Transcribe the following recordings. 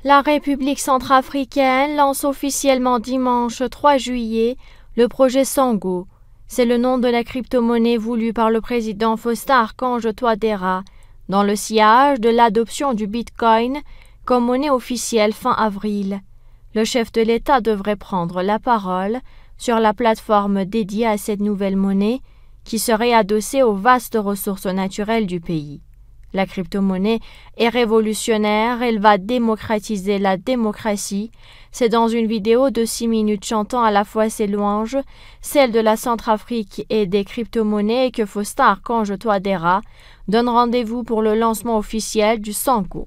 La République centrafricaine lance officiellement dimanche 3 juillet le projet Sango. C'est le nom de la crypto-monnaie voulue par le président Faustin-Archange Touadéra, dans le sillage de l'adoption du Bitcoin comme monnaie officielle fin avril. Le chef de l'État devrait prendre la parole sur la plateforme dédiée à cette nouvelle monnaie qui serait adossée aux vastes ressources naturelles du pays. La crypto-monnaie est révolutionnaire, elle va démocratiser la démocratie. C'est dans une vidéo de 6 minutes chantant à la fois ses louanges, celle de la Centrafrique et des crypto-monnaies que Faustin-Archange Touadéra donne rendez-vous pour le lancement officiel du Sango.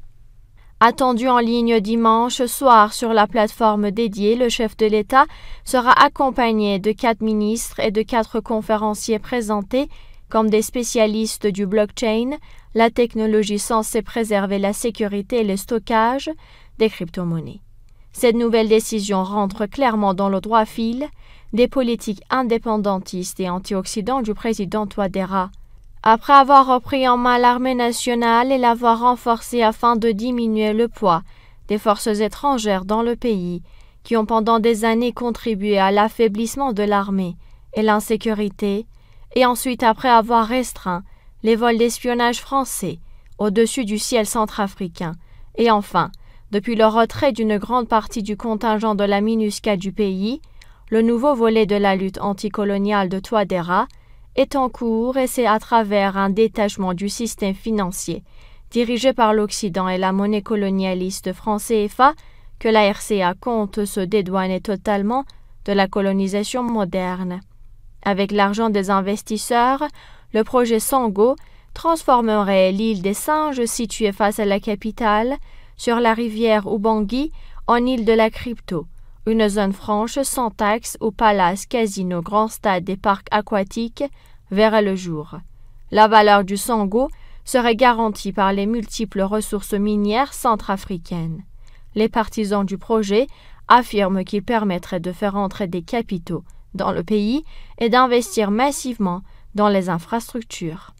Attendu en ligne dimanche soir sur la plateforme dédiée, le chef de l'État sera accompagné de 4 ministres et de 4 conférenciers présentés comme des spécialistes du blockchain, la technologie censée préserver la sécurité et le stockage des crypto-monnaies. Cette nouvelle décision rentre clairement dans le droit fil des politiques indépendantistes et anti-occidentales du président Touadéra. Après avoir repris en main l'armée nationale et l'avoir renforcée afin de diminuer le poids des forces étrangères dans le pays, qui ont pendant des années contribué à l'affaiblissement de l'armée et l'insécurité, et ensuite après avoir restreint les vols d'espionnage français au-dessus du ciel centrafricain, et enfin, depuis le retrait d'une grande partie du contingent de la MINUSCA du pays, le nouveau volet de la lutte anticoloniale de Touadéra est en cours et c'est à travers un détachement du système financier dirigé par l'Occident et la monnaie colonialiste franc CFA que la RCA compte se dédouaner totalement de la colonisation moderne. Avec l'argent des investisseurs, le projet Sango transformerait l'île des Singes située face à la capitale, sur la rivière Ubangui, en île de la crypto, une zone franche sans taxes où palaces, casinos, grands stades et parcs aquatiques verraient le jour. La valeur du Sango serait garantie par les multiples ressources minières centrafricaines. Les partisans du projet affirment qu'il permettrait de faire entrer des capitaux dans le pays et d'investir massivement dans les infrastructures.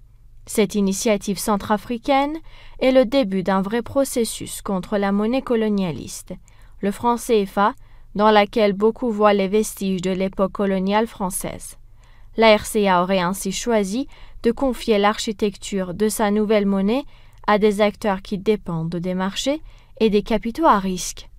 Cette initiative centrafricaine est le début d'un vrai processus contre la monnaie colonialiste, le franc CFA, dans laquelle beaucoup voient les vestiges de l'époque coloniale française. La RCA aurait ainsi choisi de confier l'architecture de sa nouvelle monnaie à des acteurs qui dépendent des marchés et des capitaux à risque.